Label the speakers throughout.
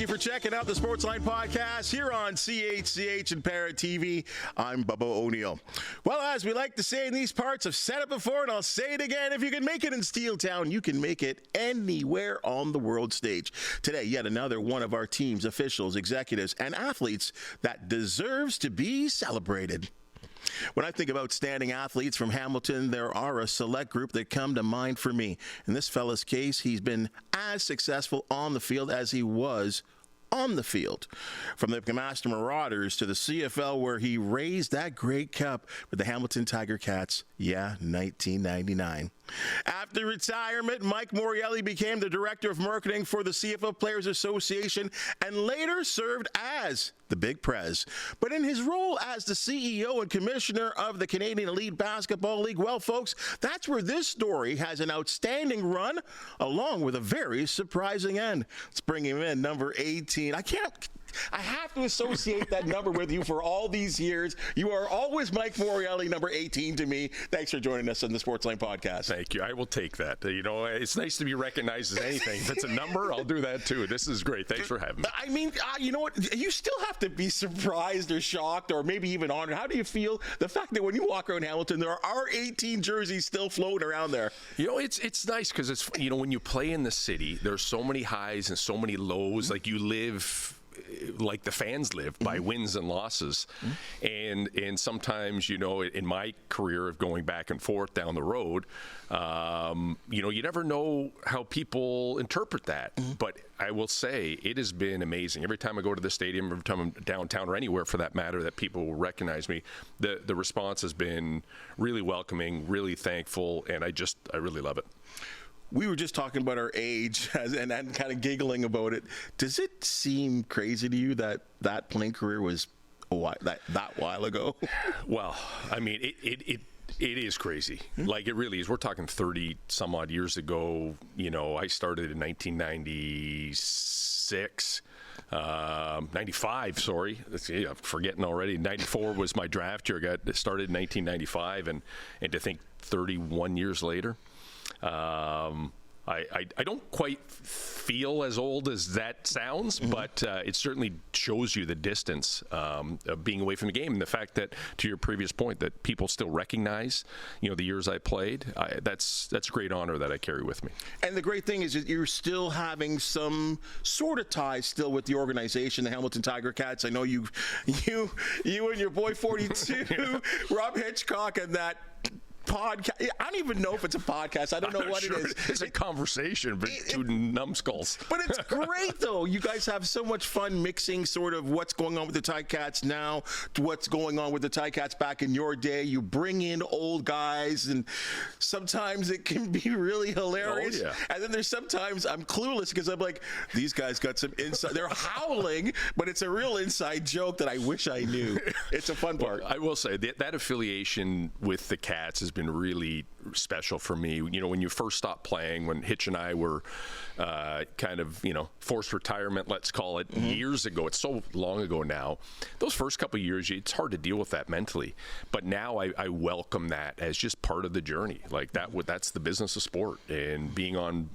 Speaker 1: you for checking out the Sportsline Podcast here on CHCH and Parrot TV. I'm Bubba O'Neil. Well, as we like to say in these parts, I've said it before and I'll say it again. If you can make it in Steeltown, you can make it anywhere on the world stage. Today, yet another one of our team's officials, executives, and athletes that deserves to be celebrated. When I think of outstanding athletes from Hamilton, there are a select group that come to mind for me. In this fella's case, he's been as successful on the field as he was on the field. From the Master Marauders to the CFL, where he raised that great cup with the Hamilton Tiger Cats, 1999. After retirement, Mike Morreale became the Director of Marketing for the CFL Players Association and later served as the Big Prez. But in his role as the CEO and Commissioner of the Canadian Elite Basketball League, well, folks, that's where this story has an outstanding run, along with a very surprising end. Let's bring him in, number 18. I have to associate that number with you for all these years. You are always Mike Morreale, number 18 to me. Thanks for joining us on the Sportsline Podcast.
Speaker 2: Thank you. I will take that. You know, it's nice to be recognized as anything. If it's a number, I'll do that too. This is great. Thanks for having me.
Speaker 1: I mean, you know what? You still have to be surprised or shocked or maybe even honored. How do you feel the fact that when you walk around Hamilton, there are 18 jerseys still floating around there?
Speaker 2: You know, it's nice because it's, you know, when you play in the city, there's so many highs and so many lows. Like you live like the fans live by wins and losses. And sometimes, you know, in my career of going back and forth down the road, you know, you never know how people interpret that. But I will say it has been amazing. Every time I go to the stadium, every time I'm downtown or anywhere for that matter, that people will recognize me, the response has been really welcoming, really thankful, and I really love it.
Speaker 1: We were just talking about our age and kind of giggling about it. Does it seem crazy to you that playing career was that while ago?
Speaker 2: Well, I mean, it is crazy. Like, it really is. We're talking 30 some odd years ago. You know, I started in 1996. 95, sorry. I'm forgetting already. 94 was my draft year. I got started in 1995, and to think 31 years later. I don't quite feel as old as that sounds, but it certainly shows you the distance of being away from the game, and the fact that, to your previous point, that people still recognize, you know, the years I played. That's a great honor that I carry with me. And
Speaker 1: the great thing is that you're still having some sort of ties still with the organization, the Hamilton Tiger Cats. I know you and your boy 42, Rob Hitchcock, and that podcast. I don't even know if it's a podcast. I don't know what it is.
Speaker 2: It's a conversation between two numbskulls.
Speaker 1: But it's great, though. You guys have so much fun mixing sort of what's going on with the Ticats now to what's going on with the Ticats back in your day. You bring in old guys, and sometimes it can be really hilarious.
Speaker 2: Oh, yeah.
Speaker 1: And then there's sometimes I'm clueless because I'm like, these guys got some inside. They're howling, but it's a real inside joke that I wish I knew. It's a fun part.
Speaker 2: Well, I will say that affiliation with the Cats has been really special for me. You know, when you first stopped playing, when Hitch and I were kind of, you know, forced retirement, let's call it, years ago. It's so long ago now. Those first couple of years, it's hard to deal with that mentally. But now I welcome that as just part of the journey. Like that's the business of sport, and being on,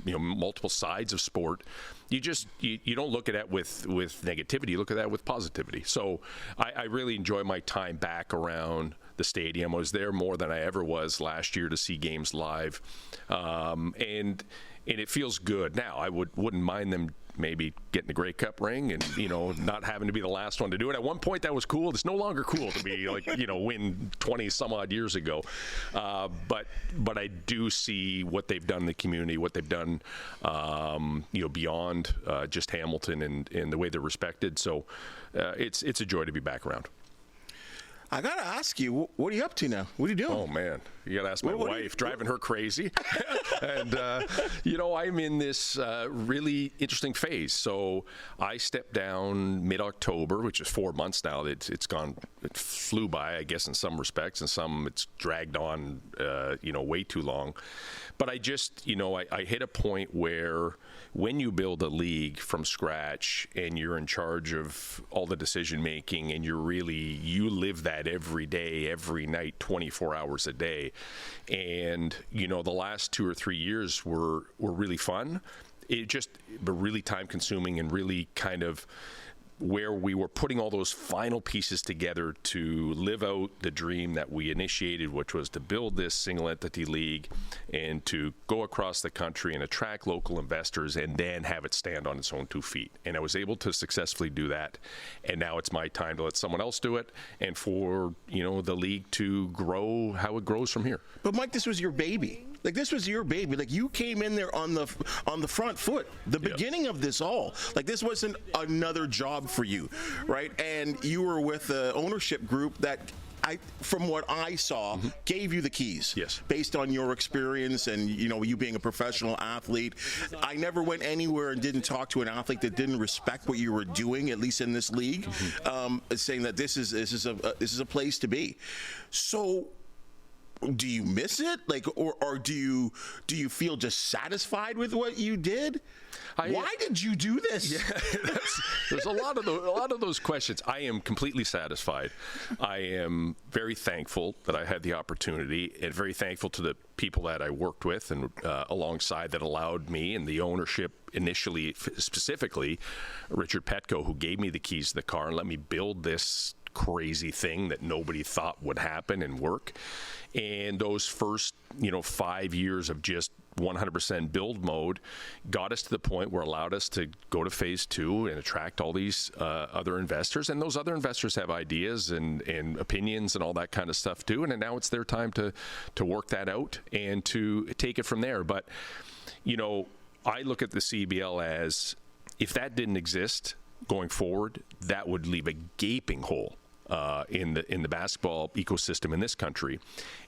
Speaker 2: you know, multiple sides of sport. You don't look at that with negativity. You look at that with positivity. So I really enjoy my time back around the stadium. I was there more than I ever was last year to see games live, and it feels good. Now I wouldn't mind them maybe getting the Grey Cup ring and, you know, not having to be the last one to do it. At one point that was cool. It's no longer cool to be like, you know, win 20 some odd years ago. But I do see what they've done in the community, what they've done, you know, beyond just Hamilton and the way they're respected. So it's a joy to be back around.
Speaker 1: I got to ask you, what are you up to now? What are you doing?
Speaker 2: Oh, man. You got to ask my wife, driving her crazy. And, you know, I'm in this really interesting phase. So I stepped down mid-October, which is 4 months now. It flew by, I guess, in some respects, and some it's dragged on, you know, way too long. But I just, you know, I hit a point where when you build a league from scratch and you're in charge of all the decision making and you live that every day, every night, 24 hours a day. And, you know, the last 2 or 3 years were really fun. it just really time consuming and really kind of where we were putting all those final pieces together to live out the dream that we initiated, which was to build this single entity league and to go across the country and attract local investors and then have it stand on its own 2 feet. And I was able to successfully do that. And now it's my time to let someone else do it and for, the league to grow how it grows from here.
Speaker 1: But Mike, this was your baby. Like, this was your baby. Like, you came in there on the front foot. The beginning of this all. Like, this wasn't another job for you, right? And you were with an ownership group that, from what I saw, gave you the keys.
Speaker 2: Yes.
Speaker 1: Based on your experience and, you being a professional athlete. I never went anywhere and didn't talk to an athlete that didn't respect what you were doing, at least in this league, saying that this is a place to be. So, do you miss it? Like, or do you feel just satisfied with what you did? Why did you do this?
Speaker 2: Yeah, there's a lot of those questions. I am completely satisfied. I am very thankful that I had the opportunity, and very thankful to the people that I worked with and alongside that allowed me, and the ownership initially, specifically Richard Petco, who gave me the keys to the car and let me build this crazy thing that nobody thought would happen and work. And those first 5 years of just 100% build mode got us to the point where allowed us to go to phase 2 and attract all these other investors. And those other investors have ideas and opinions and all that kind of stuff too. And now it's their time to work that out and to take it from there. But I look at the CEBL as, if that didn't exist going forward, that would leave a gaping hole in the basketball ecosystem in this country.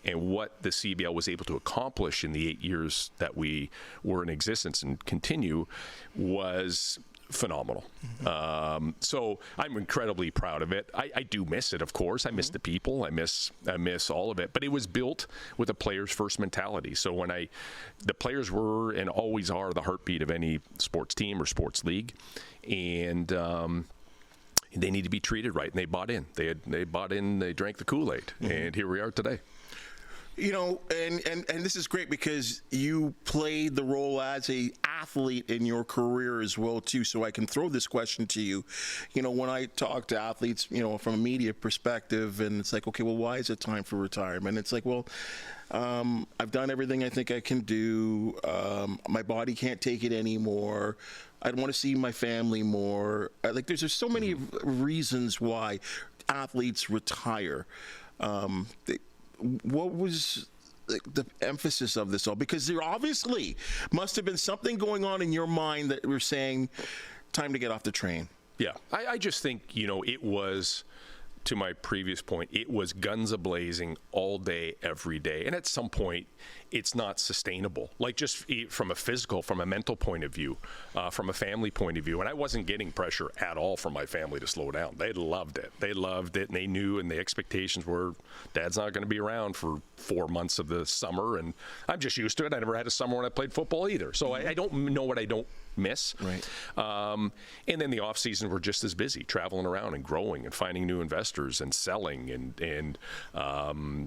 Speaker 2: And what the CEBL was able to accomplish in the 8 years that we were in existence and continue was phenomenal. So I'm incredibly proud of it. I do miss it, of course. I miss the people. I miss all of it. But it was built with a players first mentality. So when the players were and always are the heartbeat of any sports team or sports league, and they need to be treated right, and they bought in. They bought in. They drank the Kool-Aid, and here we are today. And this is great because you played the role as a athlete in your career as well too. So I can throw this question to you. When I talk to athletes, from a media perspective, and it's like, okay, well, why is it time for retirement? It's like, well, I've done everything I think I can do. My body can't take it anymore. I want to see my family more. There's just so many reasons why athletes retire. What was the emphasis of this all? Because there obviously must have been something going on in your mind that we're saying, time to get off the train. Yeah, I just think, it was, to my previous point, it was guns a-blazing all day, every day. And at some point, it's not sustainable. Like, just from a mental point of view, from a family point of view. And I wasn't getting pressure at all from my family to slow down. They loved it. And they knew, and the expectations were, Dad's not going to be around for 4 months of the summer. And I'm just used to it. I never had a summer when I played football either. So I don't know what I don't miss.
Speaker 1: Right.
Speaker 2: And then the off season, we're just as busy traveling around and growing and finding new investors and selling and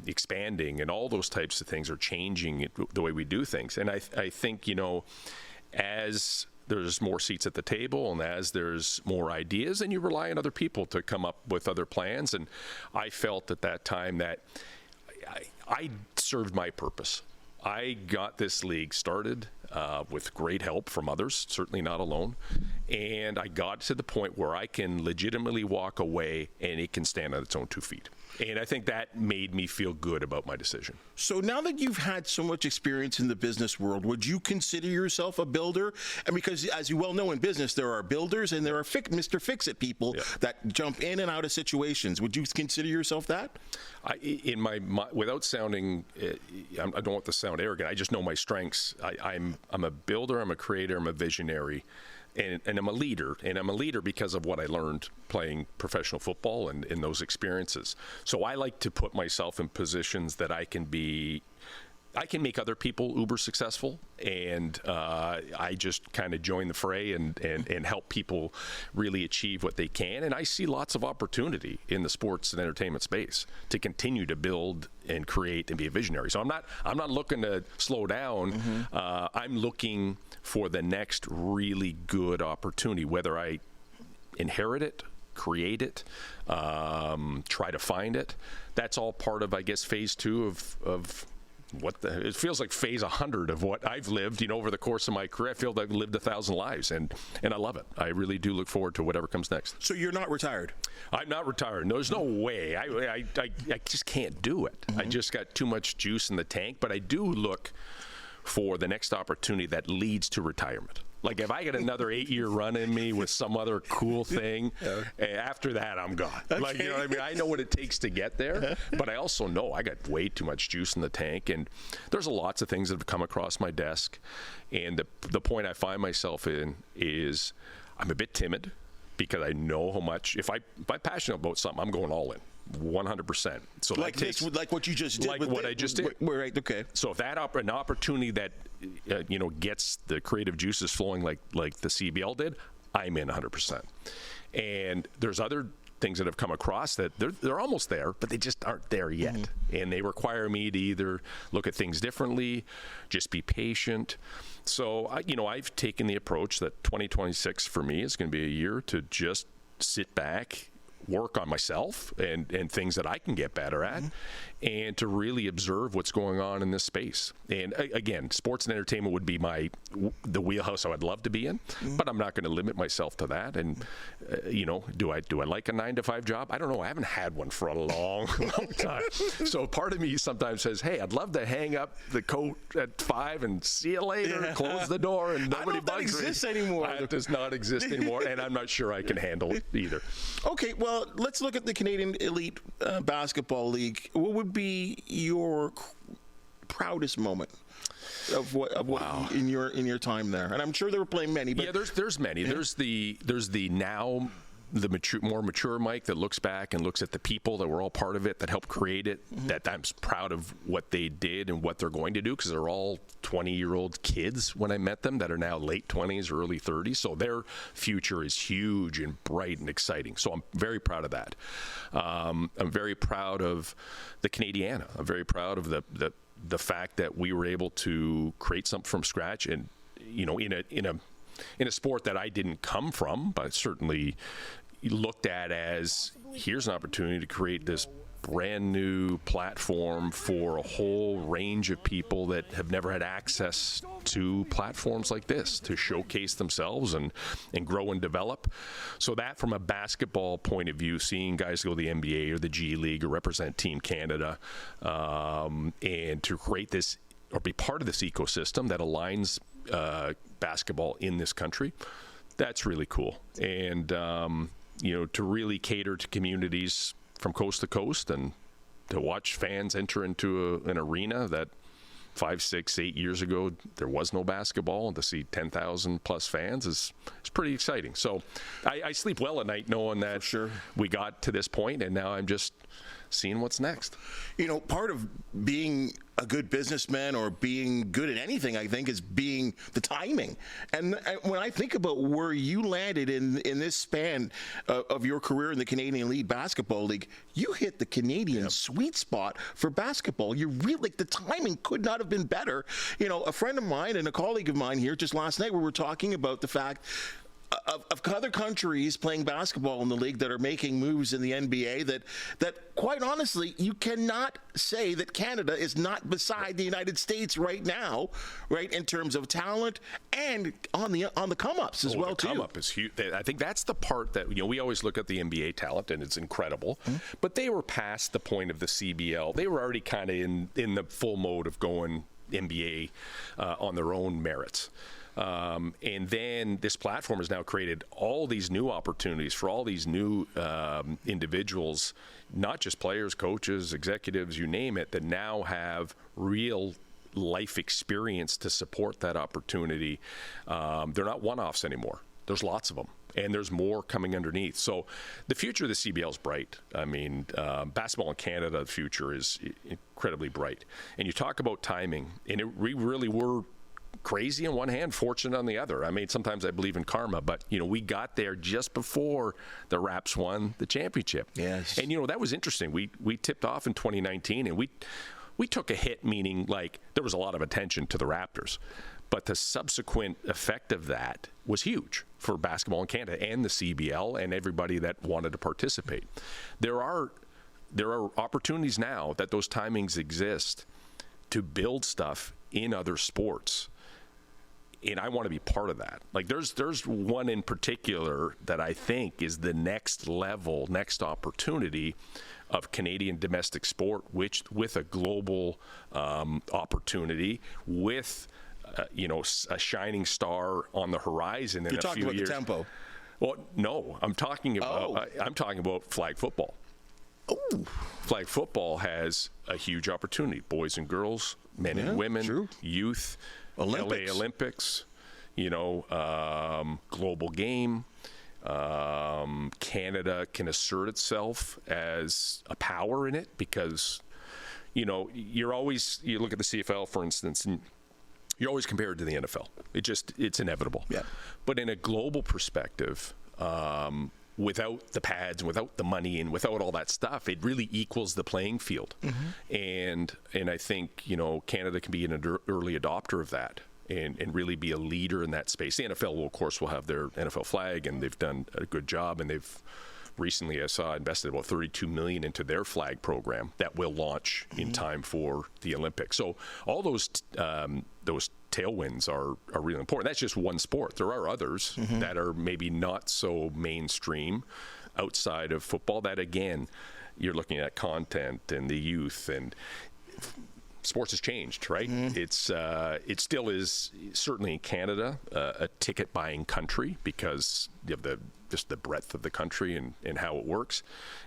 Speaker 2: expanding, and all those types of things are changing the way we do things. And I think, as there's more seats at the table and as there's more ideas, and you rely on other people to come up with other plans. And I felt at that time that I served my purpose. I got this league started with great help from others, certainly not alone. And I got to the point where I can legitimately walk away and it can stand on its own 2 feet. And I think that made me feel good about my decision.
Speaker 1: So now that you've had so much experience in the business world, would you consider yourself a builder? And because, as you well know, in business, there are builders and there are Mr. Fix-It people that jump in and out of situations. Would you consider yourself that?
Speaker 2: Without sounding, I don't want to sound arrogant. I just know my strengths. I'm a builder. I'm a creator. I'm a visionary. And I'm a leader, and I'm a leader because of what I learned playing professional football and in those experiences. So I like to put myself in positions that I can be I can make other people uber successful, and I just kind of join the fray and help people really achieve what they can. And I see lots of opportunity in the sports and entertainment space to continue to build and create and be a visionary. So I'm not looking to slow down. I'm looking for the next really good opportunity, whether I inherit it, create it, try to find it. That's all part of, I guess, phase 2 of it feels like phase 100 of what I've lived, over the course of my career. I feel like I've lived 1,000 lives, and I love it. I really do look forward to whatever comes next.
Speaker 1: So you're not retired?
Speaker 2: I'm not retired. No, there's no way. I just can't do it. I just got too much juice in the tank, but I do look for the next opportunity that leads to retirement. Like if I get another 8-year run in me with some other cool thing, after that I'm gone. Okay. Like, you know what I mean? I know what it takes to get there, but I also know I got way too much juice in the tank, and there's lots of things that have come across my desk, and the point I find myself in is I'm a bit timid because I know how much, if I'm passionate about something, I'm going all in. 100%. So
Speaker 1: like this, like what you just did.
Speaker 2: Like what I just did.
Speaker 1: Right. Okay.
Speaker 2: So if that an opportunity that gets the creative juices flowing like the CEBL did, I'm in 100%. And there's other things that have come across that they're almost there, but they just aren't there yet. And they require me to either look at things differently, just be patient. So I've taken the approach that 2026 for me is going to be a year to just sit back, work on myself and things that I can get better at, and to really observe what's going on in this space. And again, sports and entertainment would be the wheelhouse I would love to be in, but I'm not going to limit myself to that. And do I like a 9-to-5 job? I don't know. I haven't had one for a long time. So part of me sometimes says, hey, I'd love to hang up the coat at 5 and see you later, close the door, and nobody bugs me.
Speaker 1: That exists anymore.
Speaker 2: That does not exist anymore, and I'm not sure I can handle it either.
Speaker 1: Okay, well, let's look at the Canadian Elite Basketball League. What would be your proudest moment of what in your time there? And I'm sure there were plenty many. But
Speaker 2: there's many. Yeah. There's the now the more mature Mike that looks back and looks at the people that were all part of it, that helped create it, that I'm proud of what they did and what they're going to do, because they're all 20-year-old kids when I met them that are now late 20s or early 30s. So their future is huge and bright and exciting. So I'm very proud of that. I'm very proud of the Canadiana. I'm very proud of the fact that we were able to create something from scratch, and in a sport that I didn't come from, but certainly looked at as, here's an opportunity to create this brand new platform for a whole range of people that have never had access to platforms like this to showcase themselves and grow and develop. So that, from a basketball point of view, seeing guys go to the NBA or the G League or represent Team Canada, and to create this or be part of this ecosystem that aligns basketball in this country, that's really cool. And to really cater to communities from coast to coast, and to watch fans enter into an arena that 5, 6, 8 years ago there was no basketball, and to see 10,000 plus fans is pretty exciting. So I sleep well at night knowing that we got to this point, and now I'm just seeing what's next.
Speaker 1: Part of being a good businessman or being good at anything, I think, is being the timing. And when I think about where you landed in this span of your career in the Canadian Elite Basketball League, you hit the Canadian sweet spot for basketball. You really, the timing could not have been better. A friend of mine and a colleague of mine here just last night, we were talking about the fact of other countries playing basketball in the league that are making moves in the NBA, that quite honestly, you cannot say that Canada is not beside the United States right now, right, in terms of talent and on the come-ups as well, too. The come-up is
Speaker 2: huge. I think that's the part that, we always look at the NBA talent, and it's incredible, but they were past the point of the CEBL. They were already kind of in the full mode of going NBA on their own merits. And then this platform has now created all these new opportunities for all these new individuals, not just players, coaches, executives, you name it, that now have real life experience to support that opportunity. They're not one-offs anymore. There's lots of them. and there's more coming underneath. So the future of the CBL is bright. I mean, basketball in Canada, the future is incredibly bright. And you talk about timing, and we really were crazy on one hand, fortunate on the other. I mean, sometimes I believe in karma, but, we got there just before the Raps won the championship.
Speaker 1: Yes.
Speaker 2: And, that was interesting. We tipped off in 2019, and we took a hit, meaning like there was a lot of attention to the Raptors. But the subsequent effect of that was huge for basketball in Canada and the CBL and everybody that wanted to participate. There are opportunities now that those timings exist to build stuff in other sports. And I want to be part of that. Like there's one in particular that I think is the next level, next opportunity of Canadian domestic sport, which with a global opportunity, with a shining star on the horizon in a few years. You're
Speaker 1: talking about the tempo.
Speaker 2: Well, no, I'm talking about flag football.
Speaker 1: Oh.
Speaker 2: Flag football has a huge opportunity. Boys and girls, men and women, youth,
Speaker 1: Olympics.
Speaker 2: LA Olympics, global game. Canada can assert itself as a power in it because, you look at the CFL, for instance, and you're always compared to the NFL. It's inevitable.
Speaker 1: Yeah.
Speaker 2: But in a global perspective, without the pads and without the money and without all that stuff, it really equals the playing field. Mm-hmm. And I think, Canada can be an early adopter of that and really be a leader in that space. The NFL, of course, will have their NFL flag, and they've done a good job, and they've recently, I saw, invested about $32 million into their flag program that will launch in time for the Olympics. So all those tailwinds are really important. That's just one sport. There are others that are maybe not so mainstream outside of football that, again, you're looking at content and the youth, and sports has changed, right? It still is, certainly in Canada, a ticket buying country because of just the breadth of the country and how it works,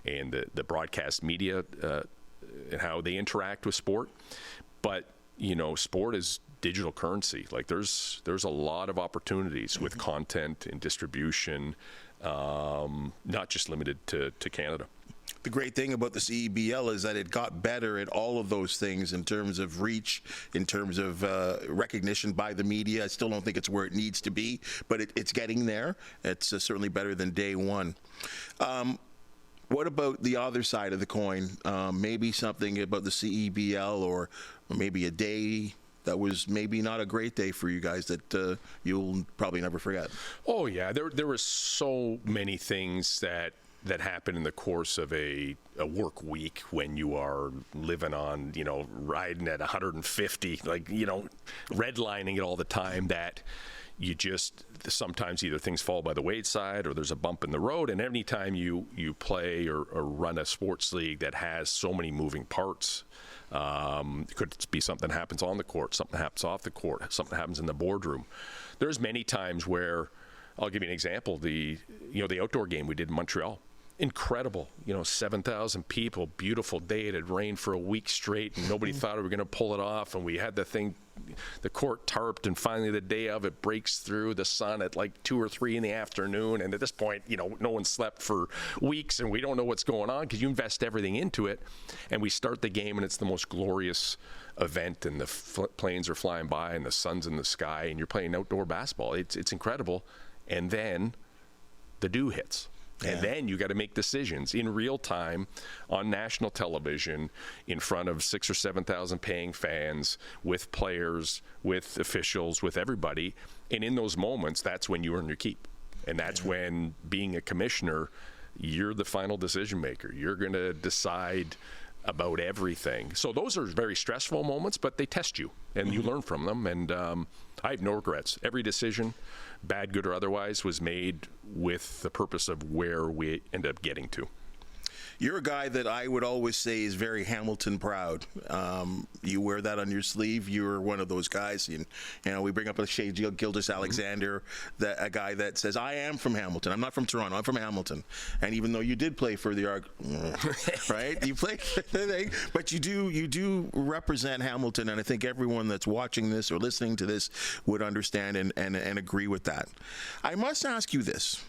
Speaker 2: and the broadcast media and how they interact with sport. But sport is digital currency. Like there's a lot of opportunities with content and distribution, not just limited to Canada.
Speaker 1: The great thing about the CEBL is that it got better at all of those things in terms of reach, in terms of recognition by the media. I still don't think it's where it needs to be, but it's getting there. It's certainly better than day one. What about the other side of the coin? Maybe something about the CEBL or maybe a day that was maybe not a great day for you guys that you'll probably never forget. Oh,
Speaker 2: yeah. There were so many things that happen in the course of a work week when you are living on, riding at 150, redlining it all the time, that you just sometimes either things fall by the wayside or there's a bump in the road. And every time you play or run a sports league that has so many moving parts, it could be something happens on the court, something happens off the court, something happens in the boardroom. There's many times where, I'll give you an example, the outdoor game we did in Montreal. Incredible, 7,000 people, beautiful day. It had rained for a week straight, and nobody thought we were going to pull it off. And we had the court tarped, and finally the day of it breaks through the sun at like 2 or 3 in the afternoon. And at this point, no one slept for weeks, and we don't know what's going on because you invest everything into it. And we start the game, and it's the most glorious event, and the planes are flying by, and the sun's in the sky, and you're playing outdoor basketball. It's incredible. And then the dew hits. And then you got to make decisions in real time on national television in front of 6,000 or 7,000 paying fans, with players, with officials, with everybody. And in those moments, that's when you earn your keep. And that's when, being a commissioner, you're the final decision maker. You're going to decide about everything. So those are very stressful moments, but they test you, and you learn from them. And I have no regrets. Every decision, bad, good, or otherwise, was made with the purpose of where we end up getting to. You're a guy that I would always say is very Hamilton proud. You wear that on your sleeve. You're one of those guys. We bring up a Shea Gilgeous-Alexander, a guy that says, "I am from Hamilton. I'm not from Toronto. I'm from Hamilton." And even though you did play for the right, you play, but you do represent Hamilton. And I think everyone that's watching this or listening to this would understand and agree with that. I must ask you this.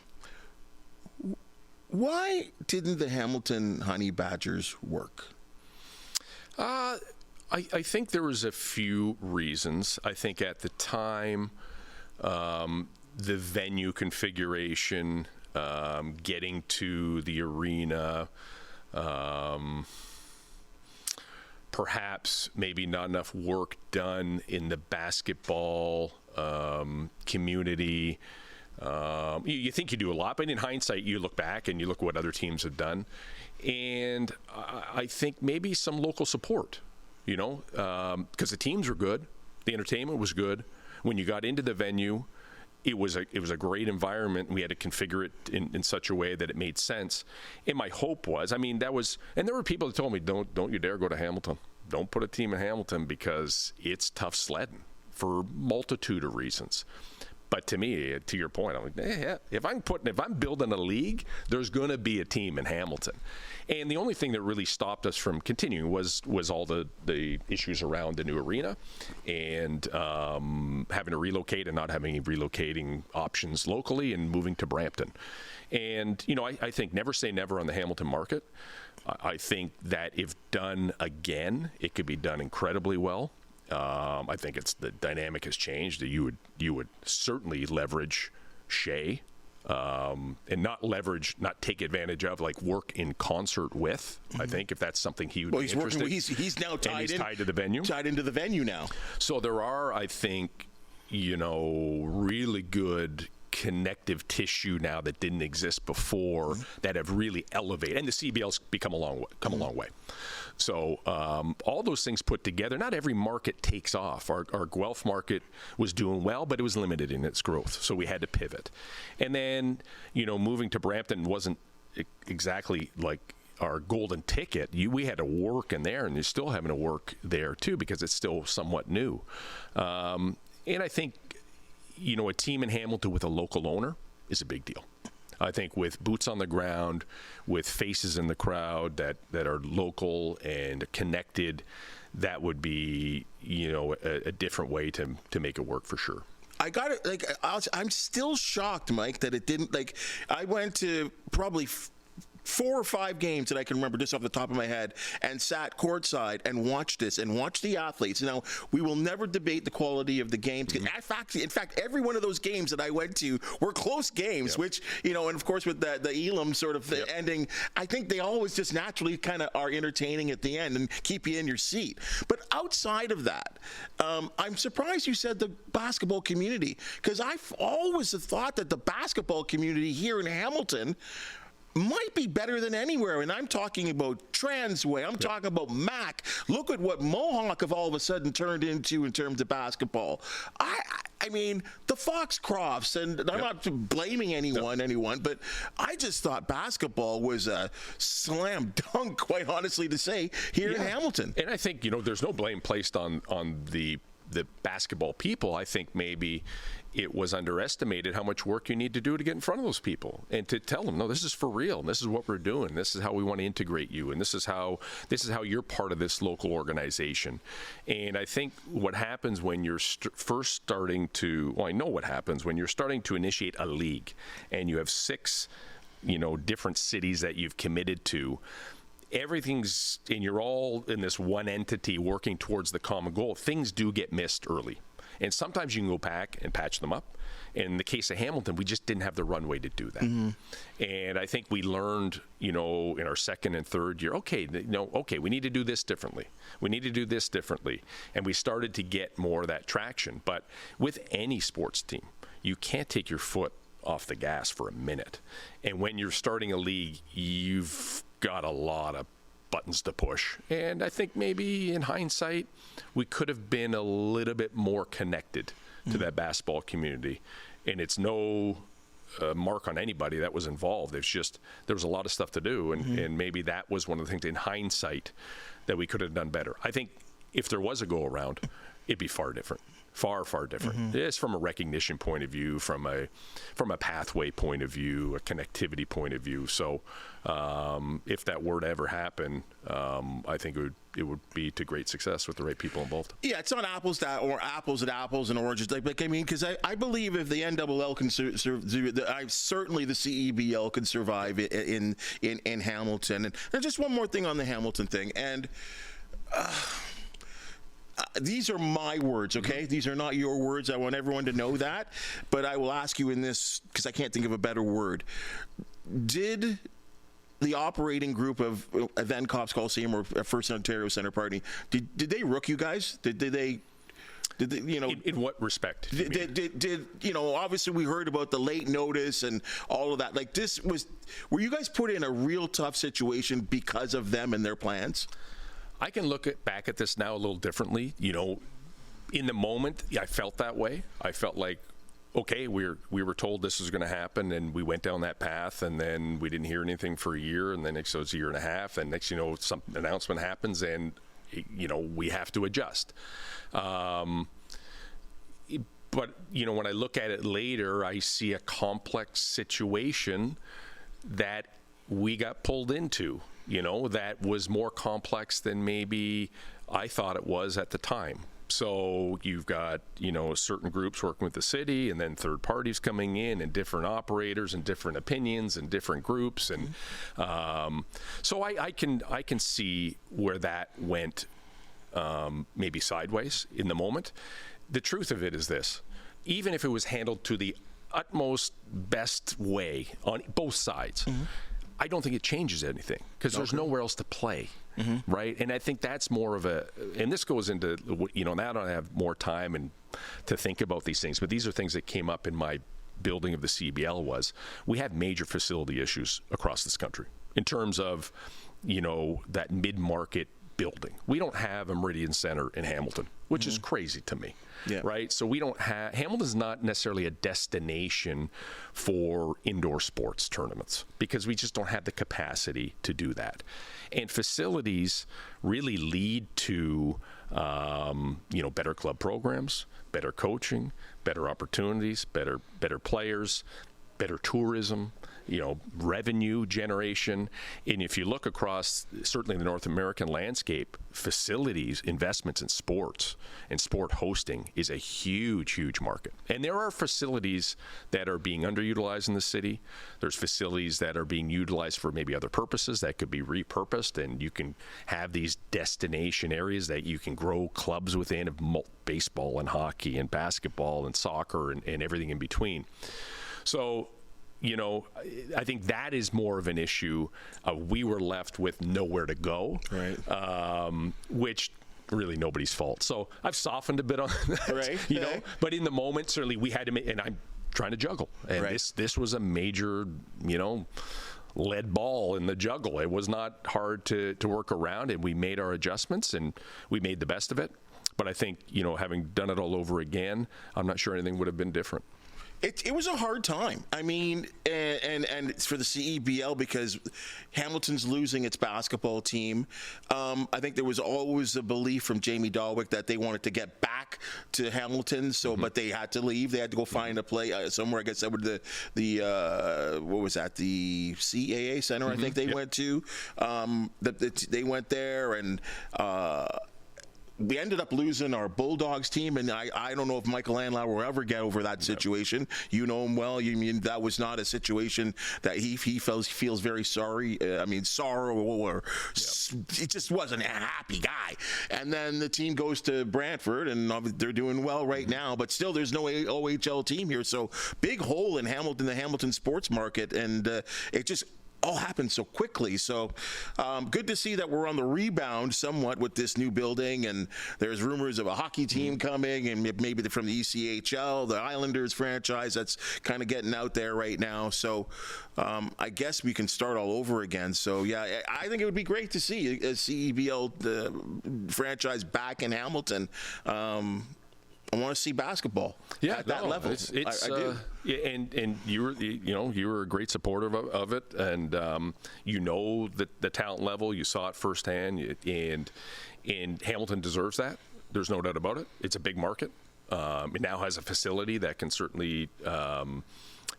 Speaker 1: Why didn't the Hamilton Honey Badgers work?
Speaker 2: I think there was a few reasons. I think at the time, the venue configuration, getting to the arena, perhaps maybe not enough work done in the basketball community. You think you do a lot, but in hindsight, you look back and you look what other teams have done. And I think maybe some local support, because the teams were good. The entertainment was good. When you got into the venue, it was a great environment. We had to configure it in such a way that it made sense. And my hope was, and there were people that told me, don't you dare go to Hamilton. Don't put a team in Hamilton because it's tough sledding for multitude of reasons. But to me, to your point, I'm like, yeah, if I'm building a league, there's going to be a team in Hamilton. And the only thing that really stopped us from continuing was all the issues around the new arena and having to relocate and not having any relocating options locally and moving to Brampton. And, I think never say never on the Hamilton market. I think that if done again, it could be done incredibly well. I think the dynamic has changed. That you would certainly leverage Shea, and not take advantage of, like work in concert with. I think if that's something he would be interested.
Speaker 1: He's now tied
Speaker 2: to the venue.
Speaker 1: Tied into the venue now.
Speaker 2: So there are, I think, really good connective tissue now that didn't exist before that have really elevated, and the CEBL's come a long way. So all those things put together, not every market takes off. Our Guelph market was doing well, but it was limited in its growth, so we had to pivot. And then, moving to Brampton wasn't exactly like our golden ticket. We had to work in there, and you're still having to work there too because it's still somewhat new. And I think, a team in Hamilton with a local owner is a big deal. I think with boots on the ground, with faces in the crowd that are local and connected, that would be, a different way to make it work for sure.
Speaker 1: I got it. I'm still shocked, Mike, that it didn't. I went to probably 4 or 5 games that I can remember just off the top of my head and sat courtside and watched this and watched the athletes. Now, we will never debate the quality of the games. In fact, every one of those games that I went to were close games, which, and of course with the Elam sort of ending, I think they always just naturally kind of are entertaining at the end and keep you in your seat. But outside of that, I'm surprised you said the basketball community, because I've always thought that the basketball community here in Hamilton might be better than anywhere. And I'm talking about Transway. I'm talking about Mac. Look at what Mohawk have all of a sudden turned into in terms of basketball. I mean, the Foxcrofts, and I'm not blaming anyone, but I just thought basketball was a slam dunk, quite honestly to say, here in Hamilton.
Speaker 2: And I think, there's no blame placed on the basketball people. I think maybe it was underestimated how much work you need to do to get in front of those people and to tell them, no, this is for real. And this is what we're doing. This is how we want to integrate you. And this is how you're part of this local organization. And I think what happens when you're first starting to, I know what happens when you're starting to initiate a league and you have 6, different cities that you've committed to. Everything's, and you're all in this one entity working towards the common goal. Things do get missed early. And sometimes you can go back and patch them up. In the case of Hamilton, we just didn't have the runway to do that. And I think we learned, in our second and third year, we need to do this differently. We need to do this differently. And we started to get more of that traction. But with any sports team, you can't take your foot off the gas for a minute. And when you're starting a league, you've got a lot of buttons to push. And I think maybe in hindsight, we could have been a little bit more connected to that basketball community. And it's no mark on anybody that was involved. It's just there was a lot of stuff to do. And maybe that was one of the things in hindsight that we could have done better. I think if there was a go around, it'd be far different. Far, far different. It's from a recognition point of view, from a pathway point of view, a connectivity point of view. So if that were to ever happen, I think it would be to great success with the right people involved.
Speaker 1: Yeah, it's not apples and apples and oranges. Like I mean, because I believe if the NLL can certainly the CEBL can survive in Hamilton. And just one more thing on the Hamilton thing, and these are my words, okay? These are not your words. I want everyone to know that. But I will ask you in this, because I can't think of a better word. Did the operating group of Event Cops Coliseum or First Ontario Centre Party, did they rook you guys? Did they, you know?
Speaker 2: In what respect?
Speaker 1: Did you know, obviously we heard about the late notice and all of that. Like, were you guys put in a real tough situation because of them and their plans?
Speaker 2: I can look back at this now a little differently. You know, in the moment, I felt that way. I felt like, okay, we were told this was going to happen, and we went down that path, and then we didn't hear anything for a year, and then so it's a year and a half, and next, you know, some announcement happens, and, you know, we have to adjust. But, you know, when I look at it later, I see a complex situation that we got pulled into, you know, that was more complex than maybe I thought it was at the time. So you've got, you know, certain groups working with the city, and then third parties coming in, and different operators and different opinions and different groups. And so I can see where that went maybe sideways in the moment. The truth of it is this: even if it was handled to the utmost best way on both sides, I don't think it changes anything, because there's nowhere else to play, right? And I think that's more of and this goes into, you know, now I don't have more time and to think about these things, but these are things that came up in my building of the CEBL. We have major facility issues across this country in terms of, you know, that mid-market building. We don't have a Meridian Center in Hamilton, which is crazy to me. Yeah. Right? So we don't have, Hamilton's not necessarily a destination for indoor sports tournaments, because we just don't have the capacity to do that. And facilities really lead to, you know, better club programs, better coaching, better opportunities, better players, better tourism, you know, revenue generation. And if you look across certainly the North American landscape, facilities, investments in sports and sport hosting is a huge, huge market. And there are facilities that are being underutilized in the city. There's facilities that are being utilized for maybe other purposes that could be repurposed, and you can have these destination areas that you can grow clubs within of baseball and hockey and basketball and soccer and everything in between. So, you know, I think that is more of an issue. We were left with nowhere to go, right? Which really nobody's fault. So I've softened a bit on that, right? You know, but in the moment, certainly we had to make, and I'm trying to juggle. And this was a major, you know, lead ball in the juggle. It was not hard to work around, and we made our adjustments, and we made the best of it. But I think, you know, having done it all over again, I'm not sure anything would have been different.
Speaker 1: It was a hard time. I mean, and it's for the CEBL, because Hamilton's losing its basketball team. I think there was always a belief from Jamie Dahlwick that they wanted to get back to Hamilton, so but they had to leave. They had to go find a play somewhere. I guess that would the what was that? The CAA Center, I think they went to. They went there, and we ended up losing our Bulldogs team, and I don't know if Michael Anlau will ever get over that situation. You know him well. You mean that was not a situation that he feels very sorry. I mean, sorrow, or he just wasn't a happy guy. And then the team goes to Brantford, and they're doing well right now, but still there's no OHL team here. So big hole in Hamilton, the Hamilton sports market, and it just all happened so quickly. So good to see that we're on the rebound somewhat with this new building, and there's rumors of a hockey team coming, and maybe from the ECHL, the Islanders franchise that's kind of getting out there right now. So I guess we can start all over again. So yeah, I think it would be great to see a CEBL franchise back in Hamilton. I want to see basketball at that level. I do. And you were a great supporter of it, and you know the talent level. You saw it firsthand, and Hamilton deserves that. There's no doubt about it. It's a big market.
Speaker 2: It now has a facility that can certainly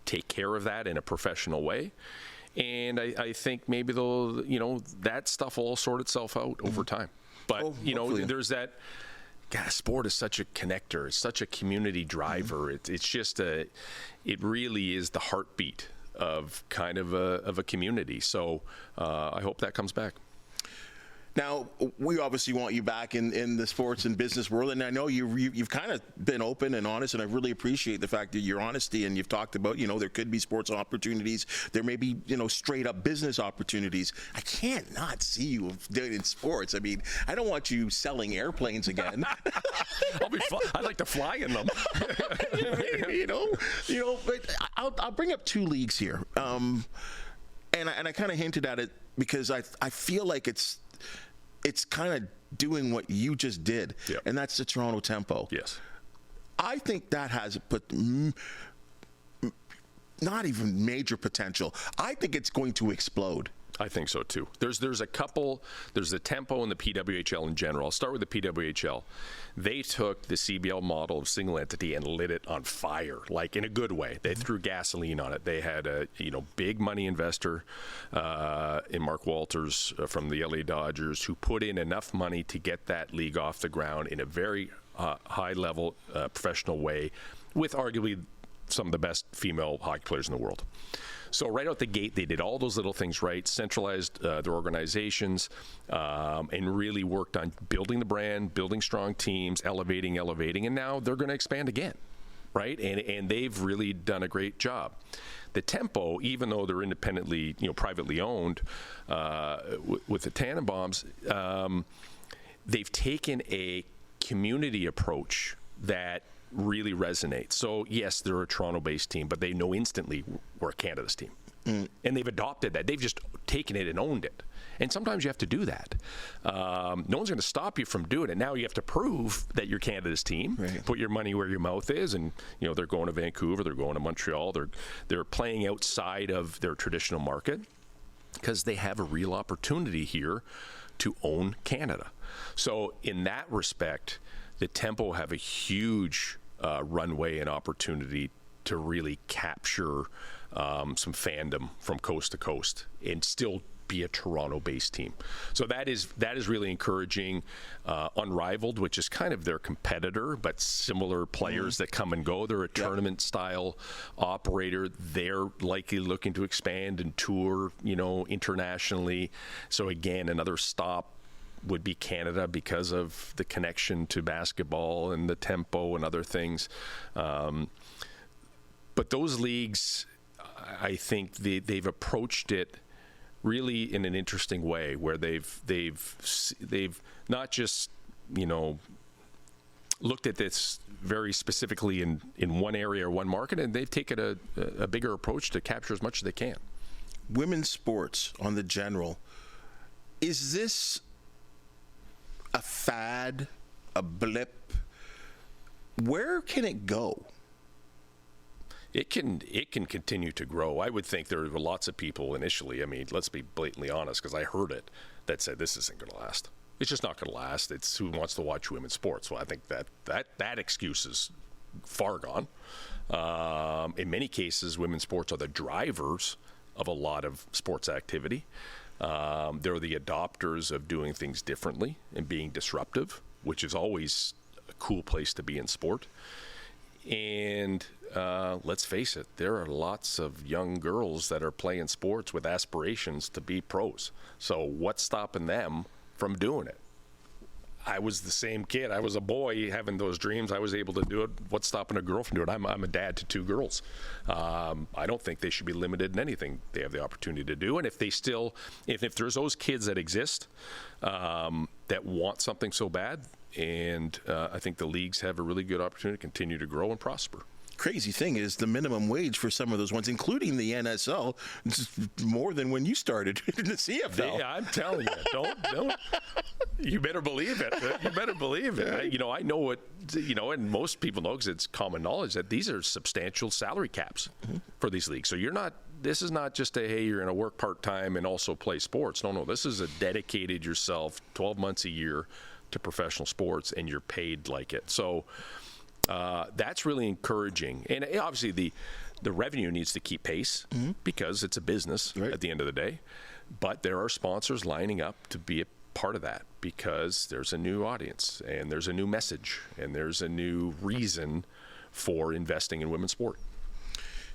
Speaker 2: take care of that in a professional way. And I think maybe that stuff will all sort itself out over time. But, there's that. God, sport is such a connector. It's such a community driver. It's just it really is the heartbeat of kind of a community. So I hope that comes back.
Speaker 1: Now, we obviously want you back in the sports and business world, and I know you've kind of been open and honest, and I really appreciate the fact that your honesty, and you've talked about, there could be sports opportunities, there may be, straight up business opportunities. I can't not see you doing in sports. I mean, I don't want you selling airplanes again.
Speaker 2: I'd like to fly in them.
Speaker 1: But I'll bring up two leagues here, and I kind of hinted at it because I feel like it's kind of doing what you just did,
Speaker 2: yep.
Speaker 1: And that's the Toronto Tempo.
Speaker 2: Yes.
Speaker 1: I think that has not even major potential. I think it's going to explode.
Speaker 2: I think so too. There's a couple. There's the Tempo and the PWHL in general. I'll start with the PWHL. They took the CEBL model of single entity and lit it on fire, like in a good way. They threw gasoline on it. They had a big money investor in Mark Walters from the LA Dodgers who put in enough money to get that league off the ground in a very high level professional way, with arguably some of the best female hockey players in the world. So right out the gate, they did all those little things right, centralized their organizations, and really worked on building the brand, building strong teams, elevating, and now they're going to expand again, right? And they've really done a great job. The Tempo, even though they're independently, privately owned, with the Tannenbaums, they've taken a community approach that really resonates. So yes, they're a Toronto-based team, but they know instantly we're Canada's team. And they've adopted that. They've just taken it and owned it. And sometimes you have to do that. No one's going to stop you from doing it. Now you have to prove that you're Canada's team. Right. Put your money where your mouth is. And they're going to Vancouver, they're going to Montreal, they're playing outside of their traditional market because they have a real opportunity here to own Canada. So in that respect, the Tempo have a huge runway and opportunity to really capture some fandom from coast to coast and still be a Toronto-based team. So that is really encouraging. Unrivaled, which is kind of their competitor, but similar players that come and go. They're a tournament-style operator. They're likely looking to expand and tour, internationally. So again, another stop would be Canada because of the connection to basketball and the Tempo and other things. But those leagues, I think they've approached it really in an interesting way, where they've not just looked at this very specifically in one area or one market, and they've taken a bigger approach to capture as much as they can.
Speaker 1: Women's sports on the general, is this a fad, a blip? Where can it go?
Speaker 2: It can continue to grow. I would think there were lots of people initially, let's be blatantly honest, because I heard it, that said this isn't going to last. It's just not going to last. It's who wants to watch women's sports. Well, I think that excuse is far gone. In many cases, women's sports are the drivers of a lot of sports activity. They're the adopters of doing things differently and being disruptive, which is always a cool place to be in sport. And let's face it, there are lots of young girls that are playing sports with aspirations to be pros. So what's stopping them from doing it? I was the same kid. I was a boy having those dreams. I was able to do it. What's stopping a girl from doing it? I'm a dad to two girls. I don't think they should be limited in anything they have the opportunity to do. And if there's those kids that exist that want something so bad, and I think the leagues have a really good opportunity to continue to grow and prosper.
Speaker 1: Crazy thing is the minimum wage for some of those ones, including the NSL, is more than when you started in the CFL.
Speaker 2: Yeah, I'm telling you, don't. You better believe it. You better believe it. I know what, and most people know because it's common knowledge that these are substantial salary caps for these leagues. So this is not just hey, you're going to work part-time and also play sports. No, this is a dedicated yourself 12 months a year to professional sports, and you're paid like it. So That's really encouraging. And obviously the revenue needs to keep pace because it's a business at the end of the day. But there are sponsors lining up to be a part of that because there's a new audience and there's a new message and there's a new reason for investing in women's sport.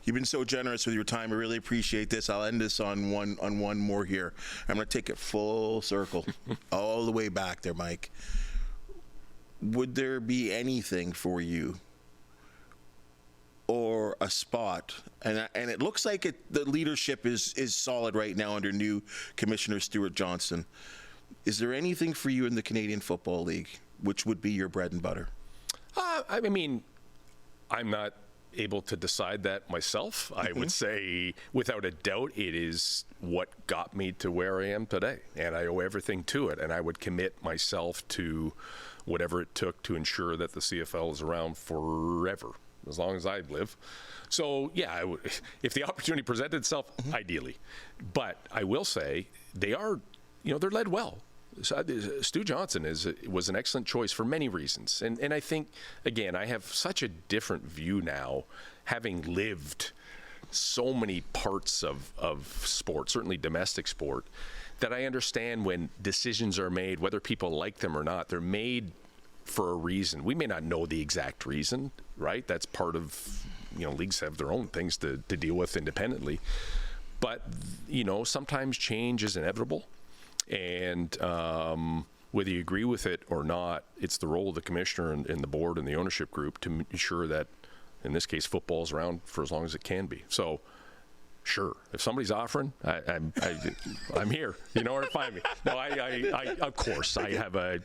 Speaker 1: You've been so generous with your time. I really appreciate this. I'll end this on one more here. I'm going to take it full circle, all the way back there, Mike. Would there be anything for you or a spot? And it looks like the leadership is solid right now under new Commissioner Stuart Johnson. Is there anything for you in the Canadian Football League which would be your bread and butter?
Speaker 2: I mean, I'm not able to decide that myself. I would say without a doubt it is what got me to where I am today, and I owe everything to it, and I would commit myself to whatever it took to ensure that the CFL is around forever, as long as I live. So yeah, I would, if the opportunity presented itself, ideally. But I will say they are, they're led well. Stu Johnson was an excellent choice for many reasons. And I think, again, I have such a different view now, having lived so many parts of sport, certainly domestic sport, that I understand when decisions are made, whether people like them or not, they're made for a reason. We may not know the exact reason, right? That's part of, leagues have their own things to deal with independently. But, sometimes change is inevitable. And whether you agree with it or not, it's the role of the commissioner and the board and the ownership group to ensure that, in this case, football is around for as long as it can be. So, sure, if somebody's offering, I'm here. You know where to find me. No, I of course, I have a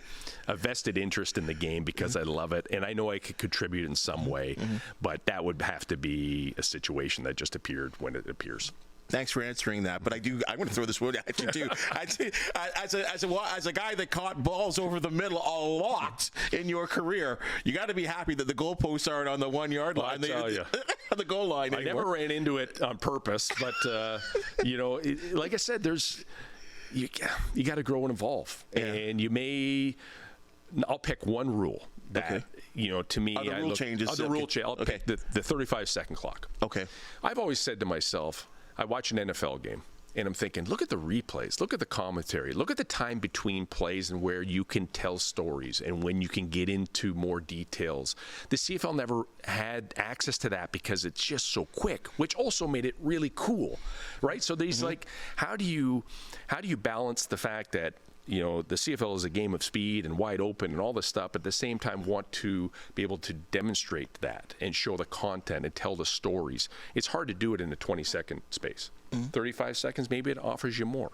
Speaker 2: vested interest in the game because I love it, and I know I could contribute in some way, but that would have to be a situation that just appeared when it appears.
Speaker 1: Thanks for answering that, but I want to throw this one at you too. As a guy that caught balls over the middle a lot in your career, you got to be happy that the goalposts aren't on the 1 yard line.
Speaker 2: I tell you,
Speaker 1: the goal line.
Speaker 2: I never ran into it on purpose, but like I said, you got to grow and evolve, and you may. I'll pick one rule that. To me,
Speaker 1: other rule changes.
Speaker 2: I'll pick the 35-second clock.
Speaker 1: Okay.
Speaker 2: I've always said to myself, I watch an NFL game, and I'm thinking, look at the replays, look at the commentary, look at the time between plays and where you can tell stories and when you can get into more details. The CFL never had access to that because it's just so quick, which also made it really cool, right? So there's how do you balance the fact that the CFL is a game of speed and wide open and all this stuff, but at the same time want to be able to demonstrate that and show the content and tell the stories. It's hard to do it in a 20-second space. 35 seconds, maybe it offers you more.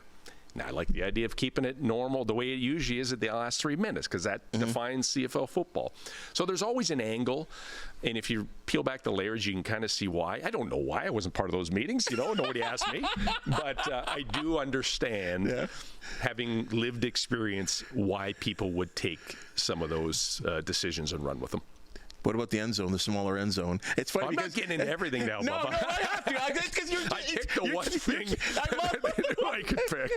Speaker 2: Now, I like the idea of keeping it normal the way it usually is at the last 3 minutes because that defines CFL football. So there's always an angle, and if you peel back the layers, you can kind of see why. I don't know why. I wasn't part of those meetings. Nobody asked me. But I do understand, having lived experience, why people would take some of those decisions and run with them.
Speaker 1: What about the end zone, the smaller end zone? It's funny because
Speaker 2: I'm not getting into everything now,
Speaker 1: no,
Speaker 2: Bubba.
Speaker 1: No, I have to.
Speaker 2: I picked the one thing I could pick.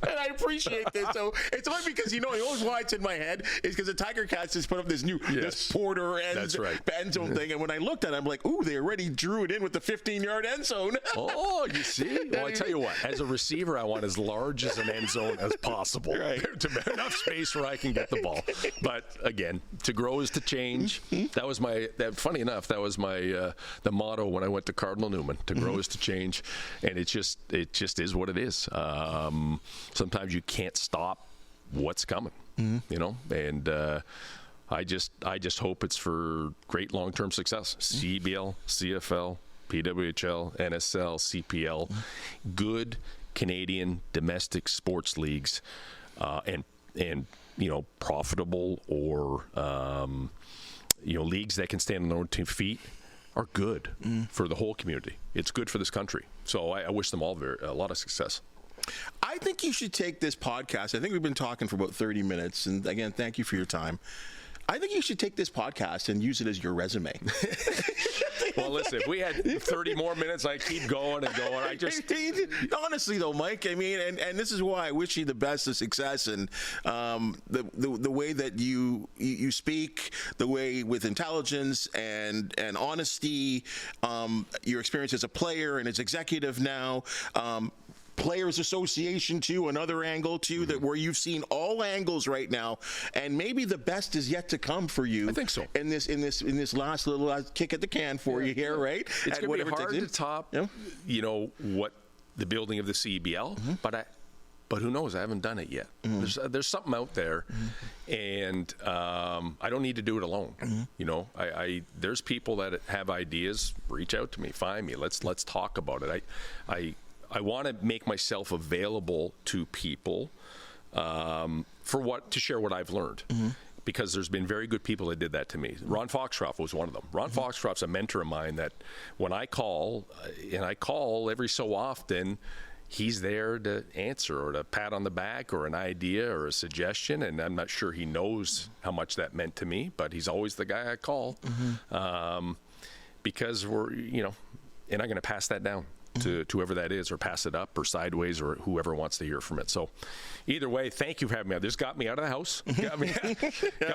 Speaker 1: And I appreciate this. So it's only because, the only why it's in my head is because the Tiger Cats just put up this new this Porter end zone thing. And when I looked at it, I'm like, ooh, they already drew it in with the 15-yard end zone.
Speaker 2: Oh, you see? Well, I tell you what, as a receiver, I want as large as an end zone as possible.
Speaker 1: Right.
Speaker 2: To enough space where I can get the ball. But again, to grow is to change. That was funny enough, that was my the motto when I went to Cardinal Newman. To grow is to change, and it just is what it is. Sometimes you can't stop what's coming, and I just hope it's for great long-term success. CEBL, CFL, PWHL, NSL, CPL, good Canadian domestic sports leagues, and profitable or leagues that can stand on their own 2 feet are good for the whole community. It's good for this country. So I wish them all a lot of success.
Speaker 1: I think you should take this podcast. I think we've been talking for about 30 minutes. And again, thank you for your time. I think you should take this podcast and use it as your resume.
Speaker 2: Well, listen, if we had 30 more minutes, I'd keep going and going. I just
Speaker 1: honestly though, Mike, I mean, and this is why I wish you the best of success, and the way that you speak, the way with intelligence and honesty, your experience as a player and as executive now. Players Association too, another angle too, that where you've seen all angles right now, and maybe the best is yet to come for you.
Speaker 2: I think so.
Speaker 1: In this last little kick at the can for you here, right?
Speaker 2: It's going to be hard to top, what the building of the CEBL, but who knows? I haven't done it yet. There's something out there, and I don't need to do it alone. There's people that have ideas. Reach out to me, find me. Let's talk about it. I want to make myself available to people to share what I've learned. Because there's been very good people that did that to me. Ron Foxcroft was one of them. Ron Foxcroft's a mentor of mine that when I call, and I call every so often, he's there to answer or to pat on the back or an idea or a suggestion, and I'm not sure he knows how much that meant to me, but he's always the guy I call because we're, and I'm going to pass that down to whoever that is, or pass it up or sideways, or whoever wants to hear from it. So either way, thank you for having me out. This got me out of the house, got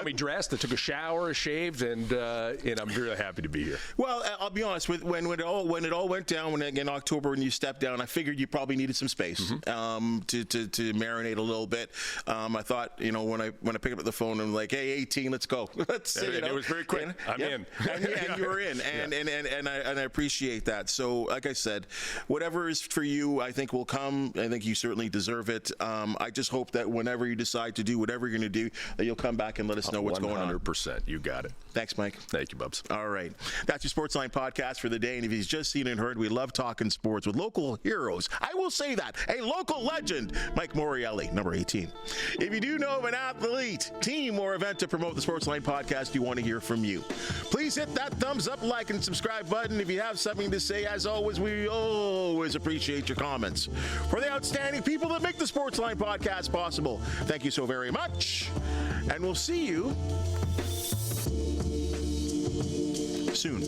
Speaker 2: me dressed. I took a shower, shaved, and I'm really happy to be here.
Speaker 1: Well, I'll be honest, when it all went down in October when you stepped down, I figured you probably needed some space to marinate a little bit. I thought, when I picked up the phone, I'm like, hey, 18, let's go.
Speaker 2: It was very quick. I'm in.
Speaker 1: And you were in, and I appreciate that. So, like I said, whatever is for you, I think will come. I think you certainly deserve it. I just hope that whenever you decide to do whatever you're going to do, that you'll come back and let us know what's going on.
Speaker 2: 100%. You got it.
Speaker 1: Thanks, Mike.
Speaker 2: Thank you, Bubs.
Speaker 1: All right. That's your Sportsline podcast for the day. And if you've just seen and heard, we love talking sports with local heroes. I will say that. A local legend, Mike Morreale, number 18. If you do know of an athlete, team, or event to promote the Sportsline podcast, you want to hear from you. Please hit that thumbs up, like, and subscribe button. If you have something to say, as always, we always appreciate your comments. For the outstanding people that make the Sportsline podcast possible, thank you so very much. And we'll see you soon.